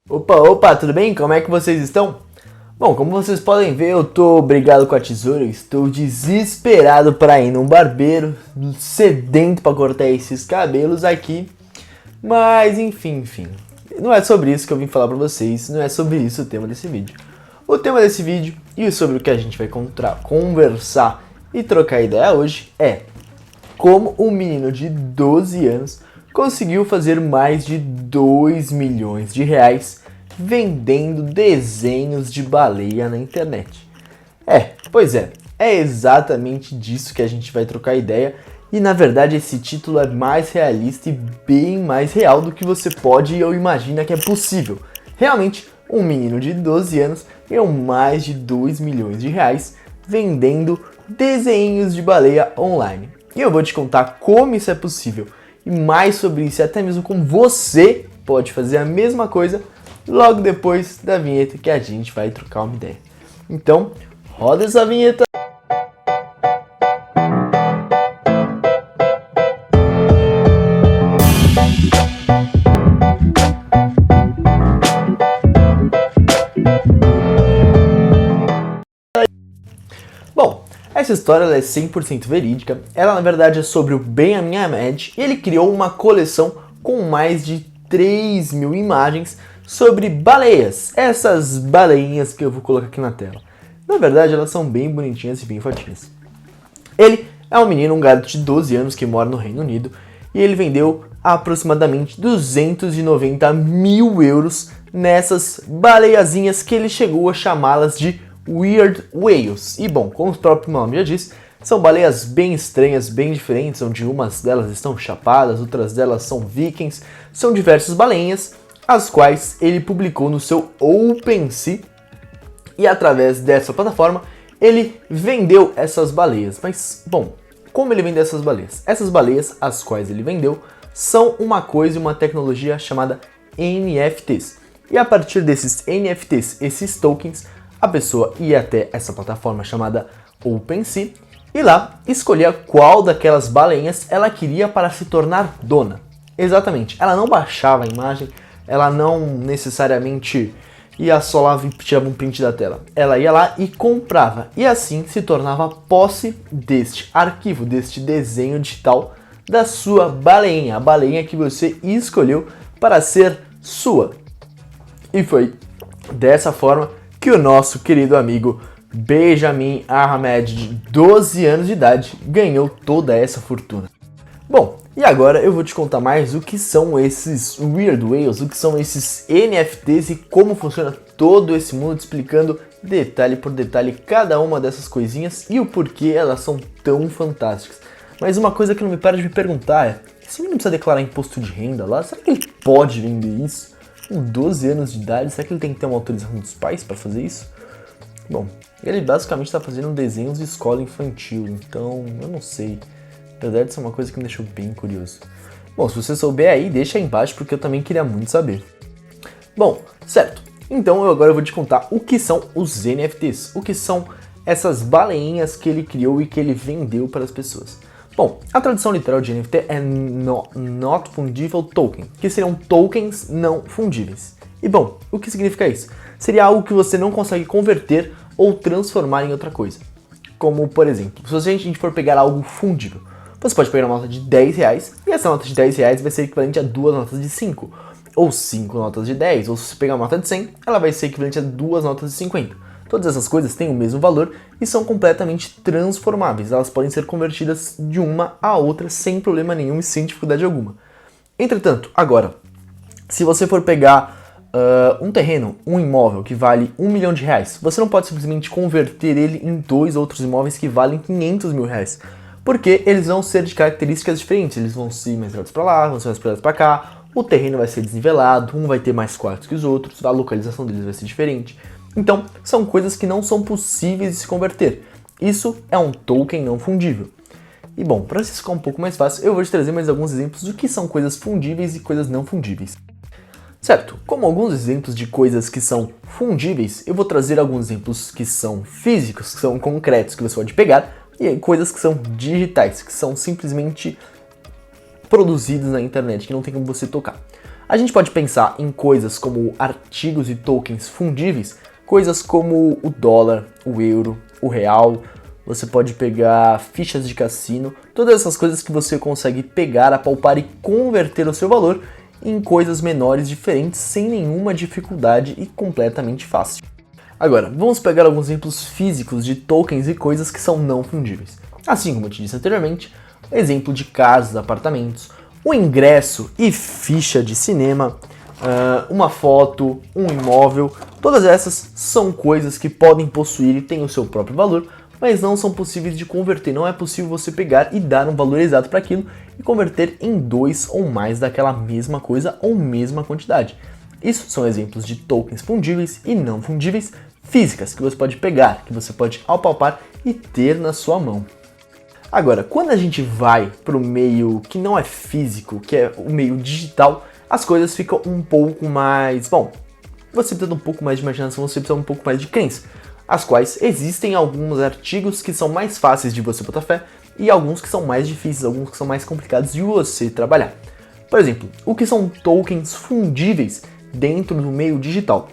Opa, tudo bem? Como é que vocês estão? Bom, como vocês podem ver, eu tô brigado com a tesoura, estou desesperado para ir num barbeiro, sedento para cortar esses cabelos aqui, mas enfim, não é sobre isso que eu vim falar para vocês, não é sobre isso o tema desse vídeo. O tema desse vídeo e sobre o que a gente vai conversar e trocar ideia hoje é como um menino de 12 anos conseguiu fazer mais de 2 milhões de reais vendendo desenhos de baleia na internet. É exatamente disso que a gente vai trocar ideia e na verdade esse título é mais realista e bem mais real do que você pode ou imagina que é possível. Realmente, um menino de 12 anos ganhou mais de 2 milhões de reais vendendo desenhos de baleia online. E eu vou te contar como isso é possível e mais sobre isso, e até mesmo como você pode fazer a mesma coisa logo depois da vinheta que a gente vai trocar uma ideia. Então, roda essa vinheta! Bom, essa história ela é 100% verídica, ela na verdade é sobre o Benjamin Hamed e ele criou uma coleção com mais de 3 mil imagens sobre baleias, essas baleinhas que eu vou colocar aqui na tela. Na verdade elas são bem bonitinhas e bem fotinhas. Ele é um garoto de 12 anos que mora no Reino Unido e ele vendeu aproximadamente 290 mil euros nessas baleiazinhas que ele chegou a chamá-las de Weird Whales. E bom, como o próprio nome já diz, são baleias bem estranhas, bem diferentes, onde umas delas estão chapadas, outras delas são vikings, são diversas baleias, as quais ele publicou no seu OpenSea e através dessa plataforma ele vendeu essas baleias. Mas, bom, como ele vendeu essas baleias? Essas baleias, as quais ele vendeu, são uma coisa e uma tecnologia chamada NFTs. E a partir desses NFTs, esses tokens, a pessoa ia até essa plataforma chamada OpenSea e lá escolhia qual daquelas baleinhas ela queria para se tornar dona. Exatamente, ela não baixava a imagem, ela não necessariamente ia só lá e tirava um print da tela. Ela ia lá e comprava e assim se tornava posse deste arquivo, deste desenho digital da sua baleinha, a baleinha que você escolheu para ser sua. E foi dessa forma que o nosso querido amigo Benjamin Hamed, de 12 anos de idade, ganhou toda essa fortuna. Bom, e agora eu vou te contar mais o que são esses Weird Whales, o que são esses NFTs e como funciona todo esse mundo, explicando detalhe por detalhe cada uma dessas coisinhas e o porquê elas são tão fantásticas. Mas uma coisa que não me para de me perguntar é, esse menino precisa declarar imposto de renda lá? Será que ele pode vender isso? Com 12 anos de idade, será que ele tem que ter uma autorização dos pais para fazer isso? Bom, ele basicamente está fazendo desenhos de escola infantil, então eu não sei. Na verdade, isso é uma coisa que me deixou bem curioso. Bom, se você souber aí, deixa aí embaixo porque eu também queria muito saber. Bom, certo. Então agora eu vou te contar o que são os NFTs, o que são essas baleinhas que ele criou e que ele vendeu para as pessoas. Bom, a tradução literal de NFT é Not Fungible Token, que seriam tokens não fundíveis. E bom, o que significa isso? Seria algo que você não consegue converter ou transformar em outra coisa. Como, por exemplo, se a gente for pegar algo fundível, você pode pegar uma nota de 10 reais e essa nota de 10 reais vai ser equivalente a 2 notas de 5, ou 5 notas de 10, ou se você pegar uma nota de 100, ela vai ser equivalente a 2 notas de 50. Todas essas coisas têm o mesmo valor e são completamente transformáveis. Elas podem ser convertidas de uma a outra sem problema nenhum e sem dificuldade alguma. Entretanto, agora, se você for pegar um terreno, um imóvel que vale 1 milhão de reais, você não pode simplesmente converter ele em 2 outros imóveis que valem 500 mil reais. Porque eles vão ser de características diferentes. Eles vão ser mais virados para lá, vão ser mais virados para cá. O terreno vai ser desnivelado, um vai ter mais quartos que os outros, a localização deles vai ser diferente. Então, são coisas que não são possíveis de se converter. Isso é um token não fundível. E bom, para isso ficar um pouco mais fácil, eu vou te trazer mais alguns exemplos do que são coisas fundíveis e coisas não fundíveis. Certo, como alguns exemplos de coisas que são fundíveis, eu vou trazer alguns exemplos que são físicos, que são concretos, que você pode pegar, e coisas que são digitais, que são simplesmente produzidas na internet, que não tem como você tocar. A gente pode pensar em coisas como artigos e tokens fungíveis, coisas como o dólar, o euro, o real. Você pode pegar fichas de cassino, todas essas coisas que você consegue pegar, apalpar e converter o seu valor em coisas menores diferentes sem nenhuma dificuldade e completamente fácil. Agora, vamos pegar alguns exemplos físicos de tokens e coisas que são não fungíveis. Assim como eu te disse anteriormente, exemplo de casas, apartamentos, o ingresso e ficha de cinema, uma foto, um imóvel, todas essas são coisas que podem possuir e têm o seu próprio valor, mas não são possíveis de converter. Não é possível você pegar e dar um valor exato para aquilo e converter em 2 ou mais daquela mesma coisa ou mesma quantidade. Isso são exemplos de tokens fungíveis e não fungíveis físicas que você pode pegar, que você pode apalpar e ter na sua mão. Agora, quando a gente vai para o meio que não é físico, que é o meio digital, as coisas ficam um pouco mais... Bom, você precisa de um pouco mais de imaginação, você precisa de um pouco mais de crença, as quais existem alguns artigos que são mais fáceis de você botar fé e alguns que são mais difíceis, alguns que são mais complicados de você trabalhar. Por exemplo, o que são tokens fungíveis dentro do meio digital?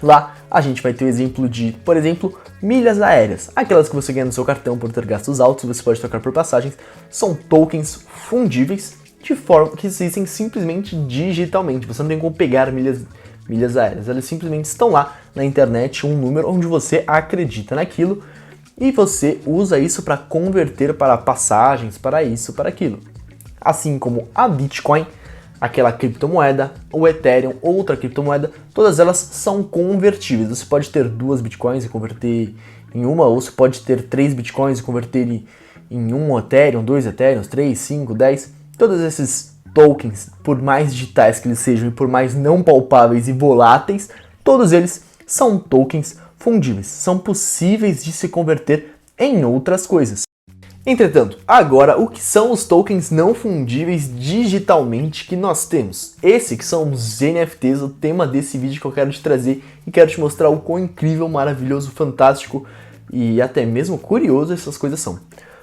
Lá a gente vai ter o exemplo de, por exemplo, milhas aéreas, aquelas que você ganha no seu cartão por ter gastos altos e você pode trocar por passagens, são tokens fungíveis de forma que existem simplesmente digitalmente, você não tem como pegar milhas aéreas, elas simplesmente estão lá na internet, um número onde você acredita naquilo e você usa isso para converter para passagens, para isso, para aquilo. Assim como a Bitcoin, aquela criptomoeda, o Ethereum, outra criptomoeda, todas elas são convertíveis. Você pode ter 2 Bitcoins e converter em uma, ou você pode ter 3 Bitcoins e converter em um Ethereum, 2 Ethereums, 3, 5, 10. Todos esses tokens, por mais digitais que eles sejam e por mais não palpáveis e voláteis, todos eles são tokens fungíveis, são possíveis de se converter em outras coisas. Entretanto, agora o que são os tokens não fungíveis digitalmente que nós temos? Esse que são os NFTs, o tema desse vídeo que eu quero te trazer e quero te mostrar o quão incrível, maravilhoso, fantástico e até mesmo curioso essas coisas são.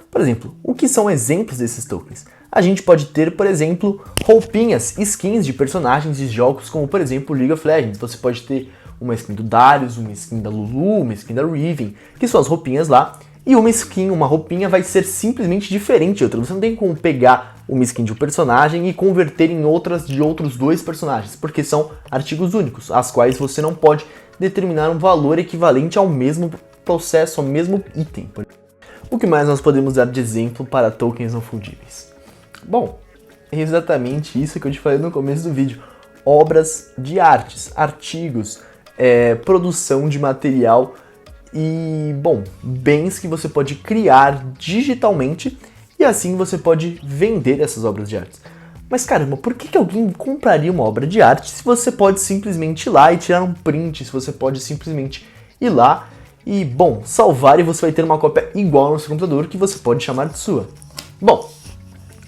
Por exemplo, o que são exemplos desses tokens? A gente pode ter, por exemplo, roupinhas, skins de personagens de jogos como, por exemplo, League of Legends. Você pode ter uma skin do Darius, uma skin da Lulu, uma skin da Riven, que são as roupinhas lá. E uma skin, uma roupinha vai ser simplesmente diferente de outra. Você não tem como pegar uma skin de um personagem e converter em outras de outros 2 personagens, porque são artigos únicos, as quais você não pode determinar um valor equivalente ao mesmo processo, ao mesmo item. O que mais nós podemos dar de exemplo para tokens não fungíveis? Bom, é exatamente isso que eu te falei no começo do vídeo. Obras de artes, artigos, produção de material e, bom, bens que você pode criar digitalmente e assim você pode vender essas obras de arte. Mas caramba, por que alguém compraria uma obra de arte se você pode simplesmente ir lá e tirar um print, se você pode simplesmente ir lá e, bom, salvar e você vai ter uma cópia igual no seu computador que você pode chamar de sua? Bom,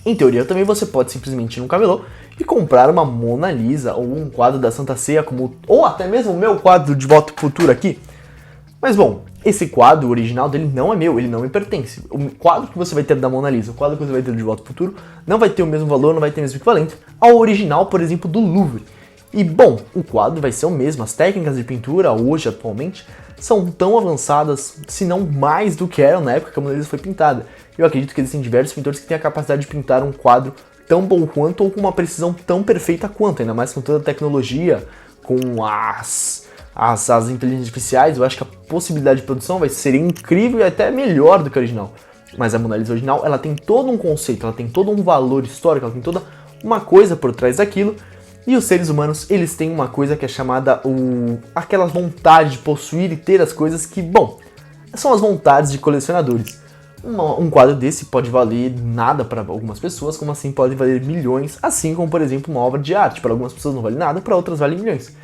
em teoria também você pode simplesmente ir num camelô e comprar uma Mona Lisa ou um quadro da Santa Ceia, ou até mesmo o meu quadro de Volta pro Futuro aqui. Mas bom, esse quadro o original dele não é meu, ele não me pertence. O quadro que você vai ter da Mona Lisa, o quadro que você vai ter de Volta pro Futuro, não vai ter o mesmo valor, não vai ter o mesmo equivalente ao original, por exemplo, do Louvre. E bom, o quadro vai ser o mesmo, as técnicas de pintura hoje, atualmente, são tão avançadas, se não mais do que eram na época que a Mona Lisa foi pintada. Eu acredito que existem diversos pintores que têm a capacidade de pintar um quadro tão bom quanto ou com uma precisão tão perfeita quanto, ainda mais com toda a tecnologia, com as inteligências artificiais. Eu acho que a possibilidade de produção vai ser incrível e até melhor do que a original. Mas a Mona Lisa original, ela tem todo um conceito, ela tem todo um valor histórico, ela tem toda uma coisa por trás daquilo. E os seres humanos, eles têm uma coisa que é chamada aquela vontade de possuir e ter as coisas que, bom, são as vontades de colecionadores. Um quadro desse pode valer nada para algumas pessoas, como assim pode valer milhões, assim como, por exemplo, uma obra de arte. Para algumas pessoas não vale nada, para outras vale milhões.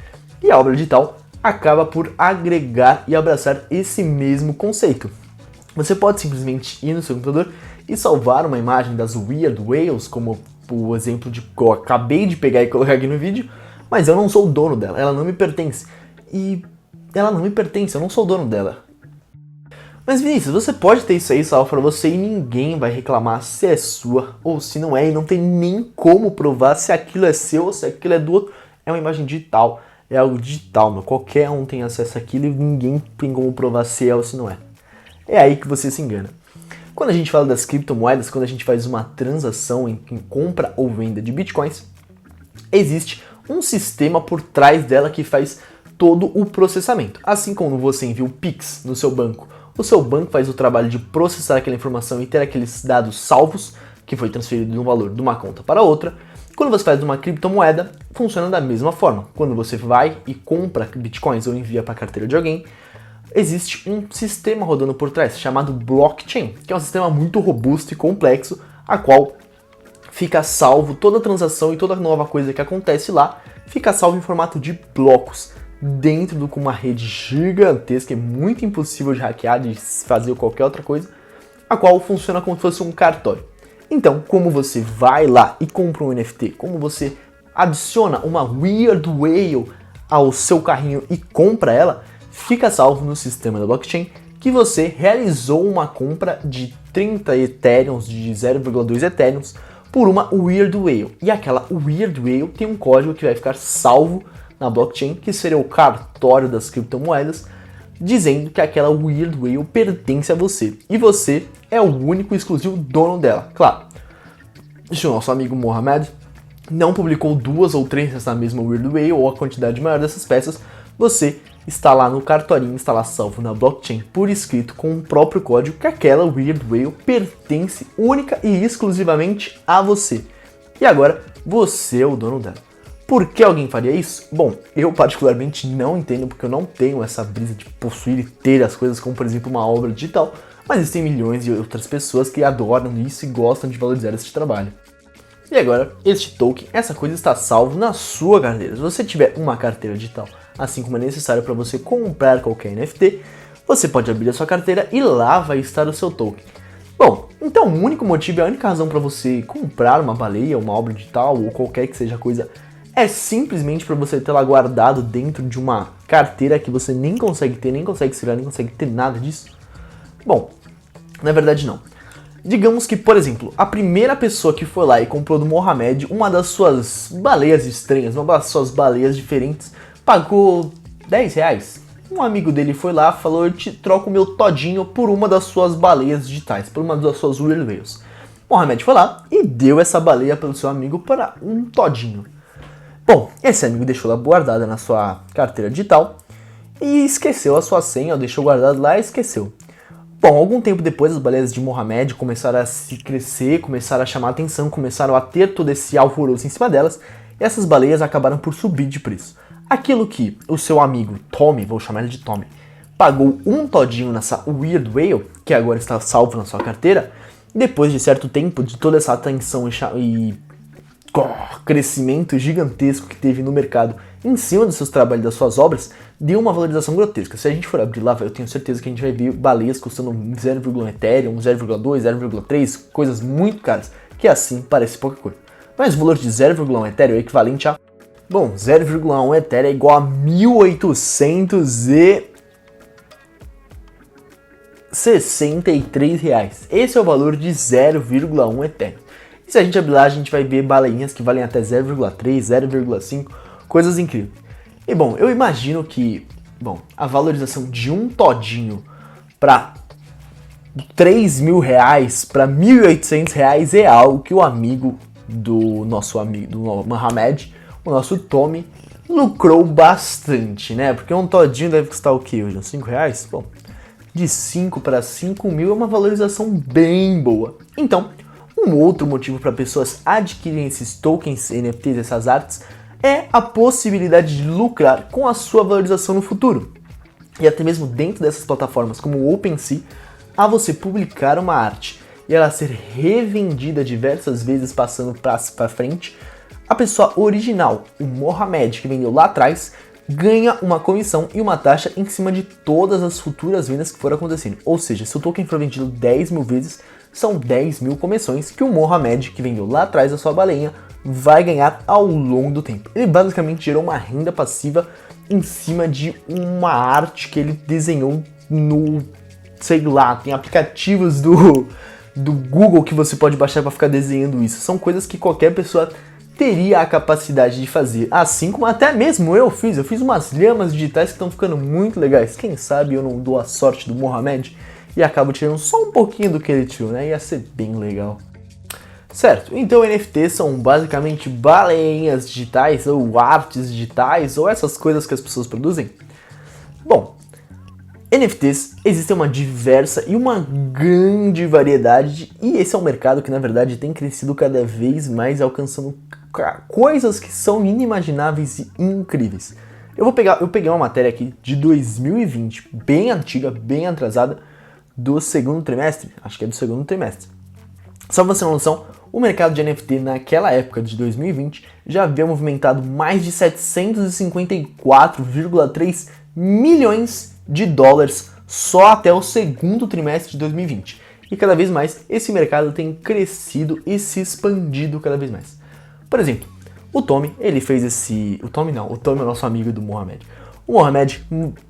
E a obra digital acaba por agregar e abraçar esse mesmo conceito. Você pode simplesmente ir no seu computador e salvar uma imagem das Weird Whales, como o exemplo que eu acabei de pegar e colocar aqui no vídeo, mas eu não sou o dono dela, ela não me pertence. E ela não me pertence, eu não sou o dono dela. Mas Vinícius, você pode ter isso aí salvo para você e ninguém vai reclamar se é sua ou se não é, e não tem nem como provar se aquilo é seu ou se aquilo é do outro. É uma imagem digital, é algo digital, meu. Qualquer um tem acesso àquilo e ninguém tem como provar se é ou se não é. É aí que você se engana. Quando a gente fala das criptomoedas, quando a gente faz uma transação em compra ou venda de bitcoins, existe um sistema por trás dela que faz todo o processamento. Assim como você envia o Pix no seu banco, o seu banco faz o trabalho de processar aquela informação e ter aqueles dados salvos, que foi transferido de um valor de uma conta para outra. Quando você faz uma criptomoeda, funciona da mesma forma. Quando você vai e compra bitcoins ou envia para a carteira de alguém, existe um sistema rodando por trás, chamado blockchain, que é um sistema muito robusto e complexo, a qual fica salvo toda transação e toda nova coisa que acontece lá, fica salvo em formato de blocos, dentro de uma rede gigantesca, é muito impossível de hackear, de fazer qualquer outra coisa, a qual funciona como se fosse um cartório. Então, como você vai lá e compra um NFT, como você adiciona uma Weird Whale ao seu carrinho e compra ela, fica salvo no sistema da blockchain que você realizou uma compra de 30 Ethereums, de 0,2 Ethereums, por uma Weird Whale. E aquela Weird Whale tem um código que vai ficar salvo na blockchain, que seria o cartório das criptomoedas, dizendo que aquela Weird Whale pertence a você. E você é o único e exclusivo dono dela. Claro, se o nosso amigo Mohamed não publicou 2 ou 3 dessa mesma Weird Whale, ou a quantidade maior dessas peças, você está lá no cartorinho, está lá salvo na blockchain por escrito com o próprio código que aquela Weird Whale pertence única e exclusivamente a você. E agora, você é o dono dela. Por que alguém faria isso? Bom, eu particularmente não entendo, porque eu não tenho essa brisa de possuir e ter as coisas como, por exemplo, uma obra digital, mas existem milhões de outras pessoas que adoram isso e gostam de valorizar esse trabalho. E agora, este token, essa coisa está salvo na sua carteira. Se você tiver uma carteira digital, assim como é necessário para você comprar qualquer NFT, você pode abrir a sua carteira e lá vai estar o seu token. Bom, então o único motivo, a única razão para você comprar uma baleia, uma obra digital ou qualquer que seja a coisa, é simplesmente para você ter lá guardado dentro de uma carteira que você nem consegue ter, nem consegue tirar, nem consegue ter nada disso? Bom, na verdade não. Digamos que, por exemplo, a primeira pessoa que foi lá e comprou do Mohamed uma das suas baleias estranhas, uma das suas baleias diferentes, pagou 10 reais. Um amigo dele foi lá e falou: eu te troco o meu todinho por uma das suas baleias digitais, por uma das suas Weird Whales. Mohamed foi lá e deu essa baleia pelo seu amigo para um todinho. Bom, esse amigo deixou ela guardada na sua carteira digital e esqueceu a sua senha, ou deixou guardado lá e esqueceu. Bom, algum tempo depois as baleias de Mohamed começaram a se crescer, começaram a chamar a atenção, começaram a ter todo esse alvoroço em cima delas, e essas baleias acabaram por subir de preço. Aquilo que o seu amigo Tommy, vou chamar ele de Tommy, pagou um todinho nessa Weird Whale, que agora está salvo na sua carteira, depois de certo tempo, de toda essa atenção e crescimento gigantesco que teve no mercado em cima dos seus trabalhos, das suas obras, deu uma valorização grotesca. Se a gente for abrir lá, eu tenho certeza que a gente vai ver baleias custando 0,1 Ethereum, 0,2, 0,3, coisas muito caras, que assim parece pouca coisa. Mas o valor de 0,1 Ethereum é equivalente a... Bom, 0,1 Ethereum é igual a 1.863 reais. Esse é o valor de 0,1 Ethereum. E se a gente abrir lá, a gente vai ver baleinhas que valem até 0,3, 0,5, coisas incríveis. E bom, eu imagino que, a valorização de um todinho para 3 mil reais, para 1.800 reais é algo que o amigo do nosso amigo, do Mohamed, o nosso Tommy, lucrou bastante, né? Porque um todinho deve custar o quê hoje? Uns 5 reais? Bom, de 5 para 5 mil é uma valorização bem boa. Então, um outro motivo para pessoas adquirirem esses tokens, NFTs, essas artes, é a possibilidade de lucrar com a sua valorização no futuro. E até mesmo dentro dessas plataformas como o OpenSea, a você publicar uma arte e ela ser revendida diversas vezes passando para frente, a pessoa original, o Mohamed, que vendeu lá atrás, ganha uma comissão e uma taxa em cima de todas as futuras vendas que foram acontecendo. Ou seja, se o token for vendido 10 mil vezes, são 10 mil comissões que o Mohamed, que vendeu lá atrás a sua baleinha, vai ganhar ao longo do tempo. Ele basicamente gerou uma renda passiva em cima de uma arte que ele desenhou no sei lá, tem aplicativos do Google que você pode baixar para ficar desenhando isso. São coisas que qualquer pessoa teria a capacidade de fazer. Assim como até mesmo eu fiz umas lhamas digitais que estão ficando muito legais. Quem sabe eu não dou a sorte do Mohamed e acabo tirando só um pouquinho do que ele tirou, né? Ia ser bem legal. Certo, então NFTs são basicamente baleinhas digitais ou artes digitais ou essas coisas que as pessoas produzem? Bom, NFTs existem uma diversa e uma grande variedade e esse é um mercado que na verdade tem crescido cada vez mais, alcançando coisas que são inimagináveis e incríveis. Eu peguei uma matéria aqui de 2020, bem antiga, bem atrasada, do segundo trimestre, acho que é do segundo trimestre. Só pra você ter uma noção, o mercado de NFT naquela época de 2020 já havia movimentado mais de 754,3 milhões de dólares só até o segundo trimestre de 2020. E cada vez mais esse mercado tem crescido e se expandido cada vez mais. Por exemplo, o Tommy, ele fez esse... O Tommy é o nosso amigo do Mohamed. O Mohamed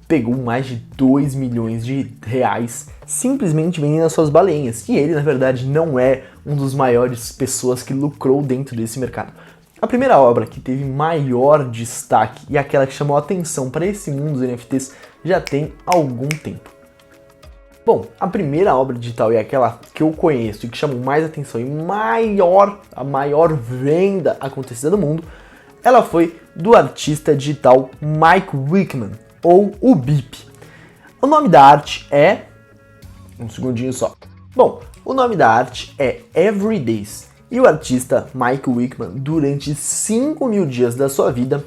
pegou mais de 2 milhões de reais simplesmente vendendo as suas baleinhas. E ele, na verdade, não é um dos maiores pessoas que lucrou dentro desse mercado. A primeira obra que teve maior destaque e aquela que chamou a atenção para esse mundo dos NFTs já tem algum tempo. Bom, a primeira obra digital e aquela que eu conheço e que chamou mais atenção e a maior venda acontecida do mundo, ela foi do artista digital Mike Wickman, ou o BIP. O nome da arte é... um segundinho só. Bom, o nome da arte é Everydays. E o artista Mike Wickman, durante 5.000 dias da sua vida,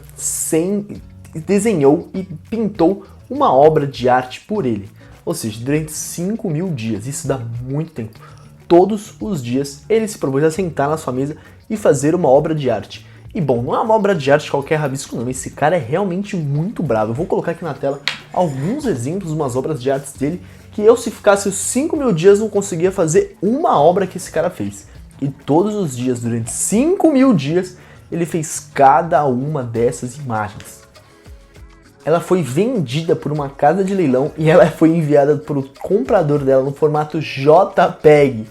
desenhou e pintou uma obra de arte por ele. Ou seja, durante 5.000 dias, isso dá muito tempo. Todos os dias ele se propôs a sentar na sua mesa e fazer uma obra de arte. E bom, não é uma obra de arte de qualquer rabisco não, esse cara é realmente muito bravo. Eu vou colocar aqui na tela alguns exemplos, umas obras de artes dele, que eu se ficasse os 5.000 dias não conseguia fazer uma obra que esse cara fez. E todos os dias, durante 5.000 dias, ele fez cada uma dessas imagens. Ela foi vendida por uma casa de leilão e ela foi enviada para o comprador dela no formato JPEG.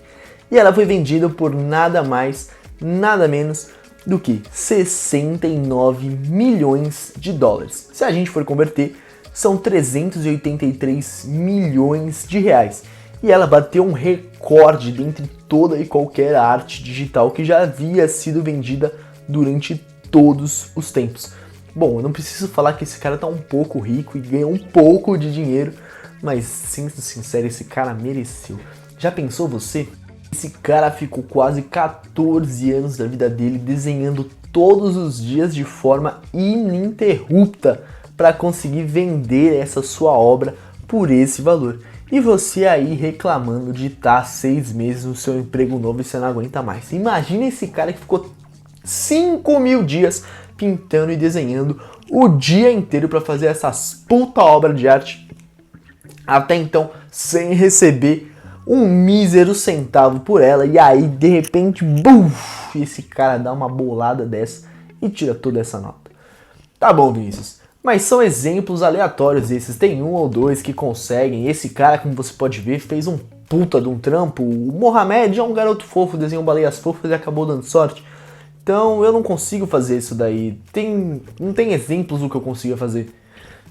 E ela foi vendida por nada mais, nada menos do que 69 milhões de dólares. Se a gente for converter, são 383 milhões de reais. E ela bateu um recorde dentre toda e qualquer arte digital que já havia sido vendida durante todos os tempos. Bom, eu não preciso falar que esse cara tá um pouco rico e ganha um pouco de dinheiro, mas sendo sincero, esse cara mereceu. Já pensou você? Esse cara ficou quase 14 anos da vida dele desenhando todos os dias de forma ininterrupta para conseguir vender essa sua obra por esse valor. E você aí reclamando de estar 6 meses no seu emprego novo e você não aguenta mais. Imagina esse cara que ficou 5.000 dias pintando e desenhando o dia inteiro para fazer essas puta obra de arte, até então sem receber um mísero centavo por ela, e aí de repente, buf, esse cara dá uma bolada dessa e tira toda essa nota. Tá bom, Vinícius, mas são exemplos aleatórios esses, tem um ou dois que conseguem. Esse cara, como você pode ver, fez um puta de um trampo. O Mohamed é um garoto fofo, desenhou baleias fofas e acabou dando sorte. Então eu não consigo fazer isso daí, não tem exemplos do que eu consiga fazer.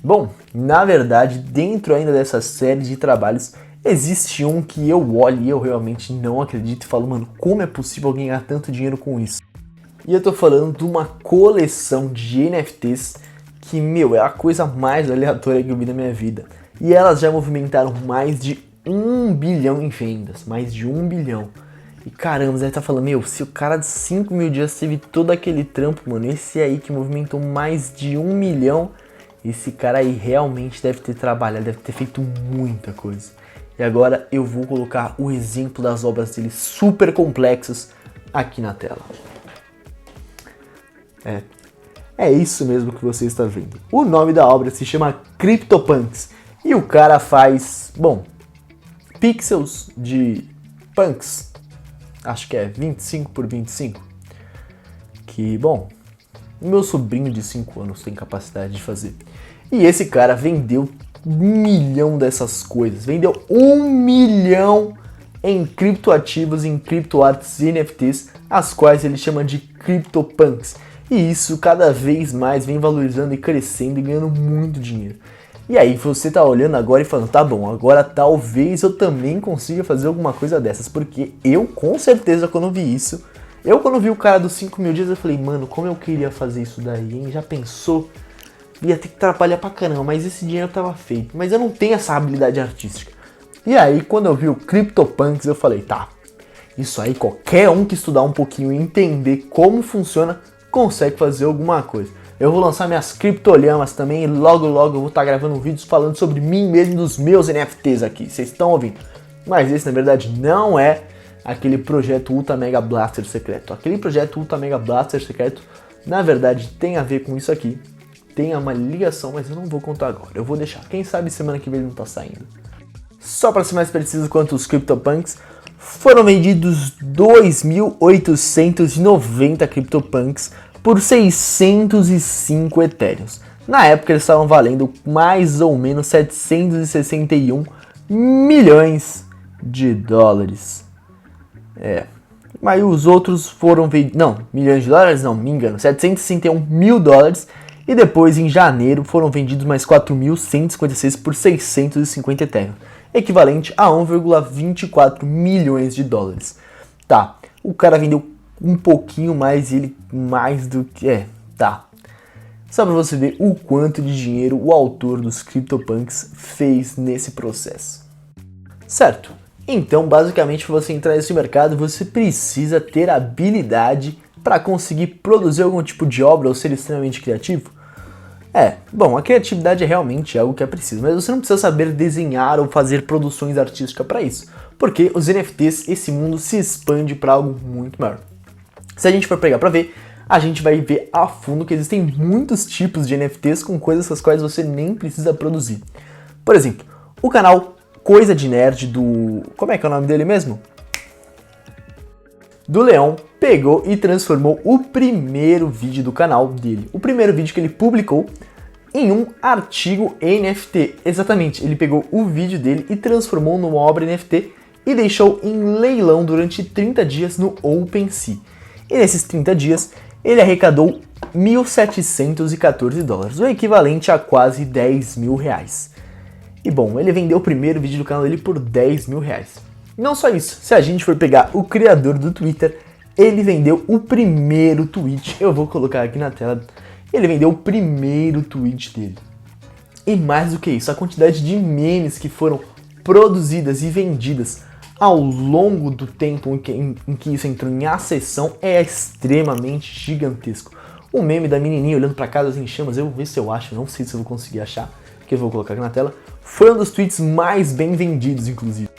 Bom, na verdade, dentro ainda dessa série de trabalhos, existe um que eu olho e eu realmente não acredito e falo, mano, como é possível ganhar tanto dinheiro com isso? E eu tô falando de uma coleção de NFTs que, é a coisa mais aleatória que eu vi na minha vida. E elas já movimentaram mais de 1 bilhão em vendas, mais de 1 bilhão. E caramba, você tá falando, se o cara de 5.000 dias teve todo aquele trampo, mano, esse aí que movimentou mais de 1 milhão, esse cara aí realmente deve ter trabalhado, deve ter feito muita coisa. E agora eu vou colocar o exemplo das obras dele super complexas aqui na tela. É isso mesmo que você está vendo. O nome da obra se chama CryptoPunks e o cara faz, pixels de punks. Acho que é 25 por 25. Que, meu sobrinho de 5 anos tem capacidade de fazer. E esse cara vendeu milhão dessas coisas. Vendeu 1 milhão em criptoativos, em criptoarts e NFTs, as quais ele chama de CryptoPunks. E isso cada vez mais vem valorizando e crescendo e ganhando muito dinheiro. E aí você tá olhando agora e falando, tá bom, agora talvez eu também consiga fazer alguma coisa dessas. Porque eu, com certeza, quando vi isso, quando vi o cara dos 5 mil dias, eu falei, mano, como eu queria fazer isso daí, hein? Já pensou? Ia ter que trabalhar pra caramba, mas esse dinheiro tava feito. Mas eu não tenho essa habilidade artística. E aí, quando eu vi o CryptoPunks, eu falei, tá, isso aí qualquer um que estudar um pouquinho e entender como funciona, consegue fazer alguma coisa. Eu vou lançar minhas criptolhamas também e logo eu vou estar gravando vídeos falando sobre mim mesmo e dos meus NFTs aqui, vocês estão ouvindo. Mas esse na verdade não é aquele projeto Ultra Mega Blaster secreto. Aquele projeto Ultra Mega Blaster secreto na verdade tem a ver com isso aqui. Tem uma ligação, mas eu não vou contar agora. Eu vou deixar, quem sabe semana que vem ele não tá saindo. Só para ser mais preciso quanto os CryptoPunks, foram vendidos 2.890 CryptoPunks por 605 Ethereums. Na época eles estavam valendo mais ou menos 761 milhões de dólares. Mas os outros foram vendidos... Não, milhões de dólares? Não, me engano. 761 mil dólares. E depois, em janeiro, foram vendidos mais 4.156 por 650 Ethereum. Equivalente a 1,24 milhões de dólares. Tá, o cara vendeu um pouquinho mais e ele mais do que... tá. Só pra você ver o quanto de dinheiro o autor dos CryptoPunks fez nesse processo. Certo, então basicamente para você entrar nesse mercado você precisa ter habilidade para conseguir produzir algum tipo de obra ou ser extremamente criativo. Bom, a criatividade é realmente algo que é preciso, mas você não precisa saber desenhar ou fazer produções artísticas para isso, porque os NFTs, esse mundo se expande para algo muito maior. Se a gente for pegar para ver, a gente vai ver a fundo que existem muitos tipos de NFTs com coisas com as quais você nem precisa produzir. Por exemplo, o canal Coisa de Nerd do... como é que é o nome dele mesmo? Do Leão, pegou e transformou o primeiro vídeo do canal dele, o primeiro vídeo que ele publicou, em um artigo NFT. Exatamente, ele pegou o vídeo dele e transformou numa obra NFT e deixou em leilão durante 30 dias no OpenSea. E nesses 30 dias, ele arrecadou 1.714 dólares, o equivalente a quase 10 mil reais. E bom, ele vendeu o primeiro vídeo do canal dele por 10 mil reais. Não só isso, se a gente for pegar o criador do Twitter, ele vendeu o primeiro tweet, eu vou colocar aqui na tela, ele vendeu o primeiro tweet dele. E mais do que isso, a quantidade de memes que foram produzidas e vendidas ao longo do tempo em que isso entrou em acessão é extremamente gigantesco. O meme da menininha olhando para casas em chamas, eu vou ver se eu acho, não sei se eu vou conseguir achar, que eu vou colocar aqui na tela, foi um dos tweets mais bem vendidos, inclusive.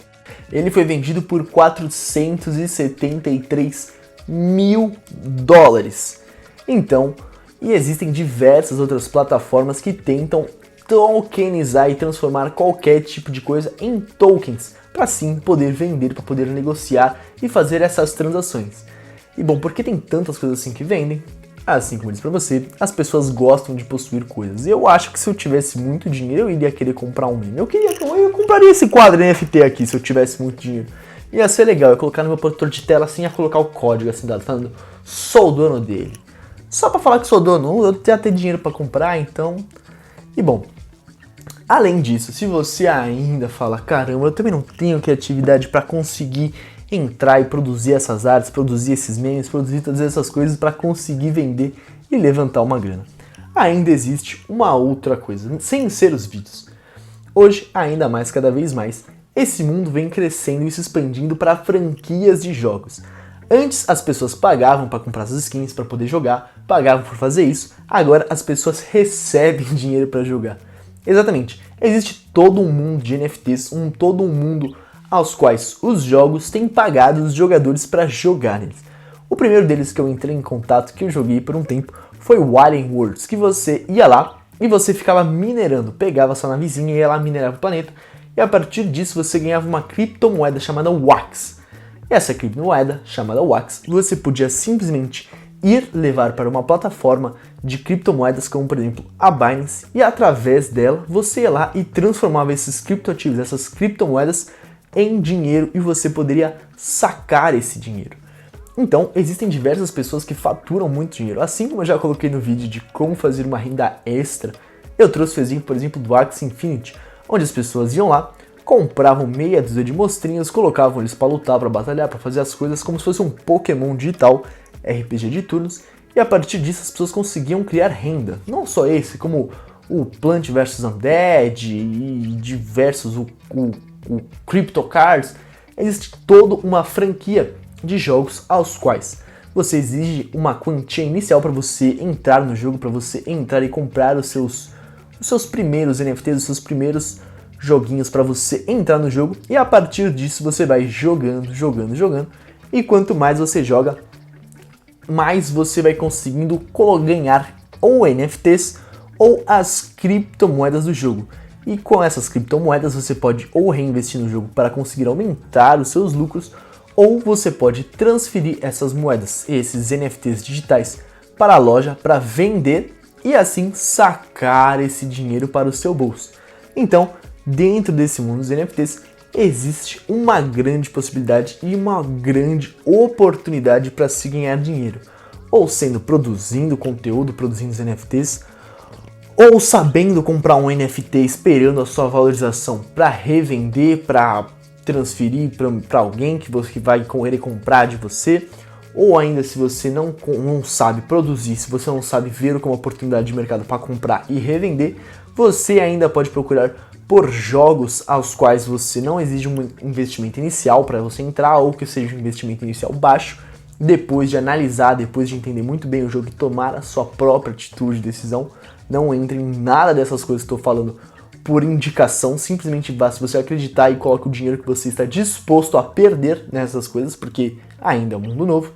Ele foi vendido por 473 mil dólares. Então, e existem diversas outras plataformas que tentam tokenizar e transformar qualquer tipo de coisa em tokens, para sim poder vender, para poder negociar e fazer essas transações. E bom, porque tem tantas coisas assim que vendem, assim como eu disse pra você, as pessoas gostam de possuir coisas. Eu acho que se eu tivesse muito dinheiro, eu iria querer comprar um meme. Eu compraria esse quadro NFT aqui se eu tivesse muito dinheiro. Ia ser legal, eu ia colocar no meu protetor de tela assim, ia colocar o código assim, falando, sou o dono dele. Só pra falar que sou dono, eu ia ter dinheiro pra comprar, então... E bom, além disso, se você ainda fala, caramba, eu também não tenho criatividade pra conseguir entrar e produzir essas artes, produzir esses memes, produzir todas essas coisas para conseguir vender e levantar uma grana. Ainda existe uma outra coisa, sem ser os vídeos. Hoje, ainda mais, cada vez mais, esse mundo vem crescendo e se expandindo para franquias de jogos. Antes as pessoas pagavam para comprar as skins para poder jogar, pagavam por fazer isso, agora as pessoas recebem dinheiro para jogar. Exatamente, existe todo um mundo de NFTs, todo um mundo aos quais os jogos têm pagado os jogadores para jogar neles. O primeiro deles que eu entrei em contato, que eu joguei por um tempo, foi o Alien Worlds, que você ia lá e você ficava minerando, pegava sua navezinha e ia lá minerar o planeta, e a partir disso você ganhava uma criptomoeda chamada Wax. Essa criptomoeda, chamada Wax, você podia simplesmente ir levar para uma plataforma de criptomoedas como, por exemplo, a Binance, e através dela você ia lá e transformava esses criptoativos, essas criptomoedas em dinheiro, e você poderia sacar esse dinheiro. Então, existem diversas pessoas que faturam muito dinheiro. Assim como eu já coloquei no vídeo de como fazer uma renda extra, eu trouxe o exemplo, por exemplo, do Axie Infinity, onde as pessoas iam lá, compravam meia dúzia de monstrinhos, colocavam eles para lutar, para batalhar, para fazer as coisas como se fosse um Pokémon digital, RPG de turnos, e a partir disso as pessoas conseguiam criar renda. Não só esse, como o Plant vs Undead e diversos, o Crypto Cards. Existe toda uma franquia de jogos aos quais você exige uma quantia inicial para você entrar no jogo, para você entrar e comprar os seus primeiros NFTs, os seus primeiros joguinhos para você entrar no jogo, e a partir disso você vai jogando, e quanto mais você joga, mais você vai conseguindo ganhar ou NFTs ou as criptomoedas do jogo. E com essas criptomoedas você pode ou reinvestir no jogo para conseguir aumentar os seus lucros, ou você pode transferir essas moedas, esses NFTs digitais, para a loja para vender e assim sacar esse dinheiro para o seu bolso. Então, dentro desse mundo dos NFTs, existe uma grande possibilidade e uma grande oportunidade para se ganhar dinheiro. Ou produzindo conteúdo, produzindo os NFTs, ou sabendo comprar um NFT esperando a sua valorização para revender, para transferir para alguém que vai querer comprar de você, ou ainda se você não sabe produzir, se você não sabe ver como oportunidade de mercado para comprar e revender, você ainda pode procurar por jogos aos quais você não exige um investimento inicial para você entrar, ou que seja um investimento inicial baixo. Depois de analisar, depois de entender muito bem o jogo e tomar a sua própria atitude de decisão, não entre em nada dessas coisas que estou falando por indicação, simplesmente basta você acreditar e coloque o dinheiro que você está disposto a perder nessas coisas, porque ainda é um mundo novo.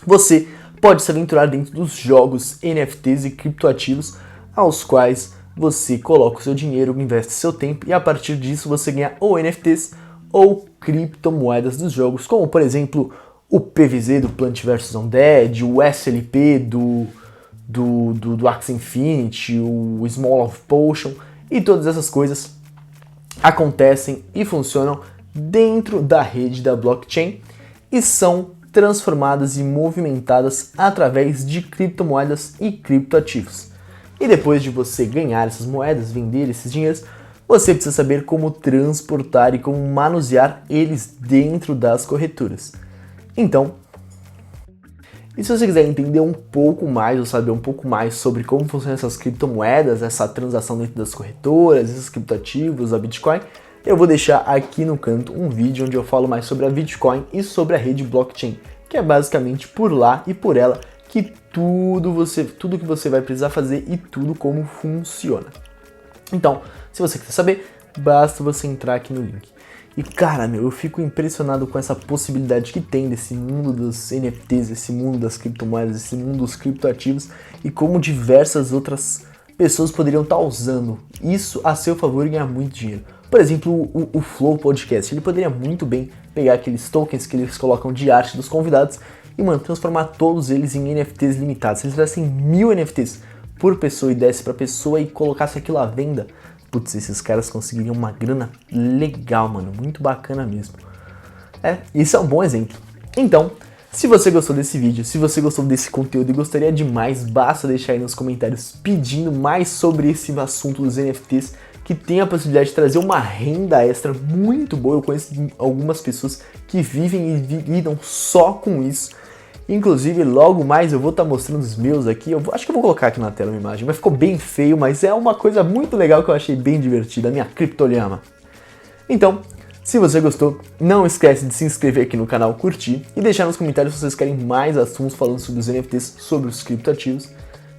Você pode se aventurar dentro dos jogos, NFTs e criptoativos, aos quais você coloca o seu dinheiro, investe seu tempo, e a partir disso você ganha ou NFTs ou criptomoedas dos jogos, como por exemplo o PVZ do Plant vs Undead, o SLP do Axie Infinity, o Small of Potion, e todas essas coisas acontecem e funcionam dentro da rede da blockchain e são transformadas e movimentadas através de criptomoedas e criptoativos. E depois de você ganhar essas moedas, vender esses dinheiros, você precisa saber como transportar e como manusear eles dentro das corretoras. Então, e se você quiser entender um pouco mais ou saber um pouco mais sobre como funcionam essas criptomoedas, essa transação dentro das corretoras, esses criptoativos, a Bitcoin, eu vou deixar aqui no canto um vídeo onde eu falo mais sobre a Bitcoin e sobre a rede blockchain, que é basicamente por lá e por ela que tudo que você vai precisar fazer e tudo como funciona. Então, se você quiser saber, basta você entrar aqui no link. E cara, eu fico impressionado com essa possibilidade que tem desse mundo dos NFTs, esse mundo das criptomoedas, esse mundo dos criptoativos, e como diversas outras pessoas poderiam estar usando isso a seu favor e ganhar muito dinheiro. Por exemplo, o Flow Podcast, ele poderia muito bem pegar aqueles tokens que eles colocam de arte dos convidados e, transformar todos eles em NFTs limitados. Se eles tivessem 1000 NFTs por pessoa e desse pra pessoa e colocasse aquilo à venda, putz, esses caras conseguiriam uma grana legal, muito bacana mesmo. Isso é um bom exemplo. Então, se você gostou desse vídeo, se você gostou desse conteúdo e gostaria de mais, basta deixar aí nos comentários pedindo mais sobre esse assunto dos NFTs, que tem a possibilidade de trazer uma renda extra muito boa. Eu conheço algumas pessoas que vivem e lidam só com isso. Inclusive, logo mais eu vou estar mostrando os meus aqui. Acho que eu vou colocar aqui na tela uma imagem, mas ficou bem feio, mas é uma coisa muito legal que eu achei bem divertida, a minha criptolhama. Então, se você gostou, não esquece de se inscrever aqui no canal, curtir e deixar nos comentários se vocês querem mais assuntos falando sobre os NFTs, sobre os criptoativos.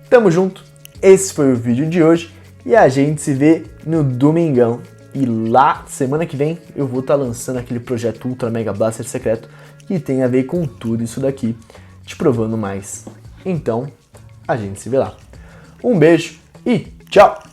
Tamo junto, esse foi o vídeo de hoje e a gente se vê no domingão. E lá, semana que vem, eu vou estar lançando aquele projeto Ultra Mega Blaster secreto que tem a ver com tudo isso daqui, te provando mais. Então, a gente se vê lá. Um beijo e tchau!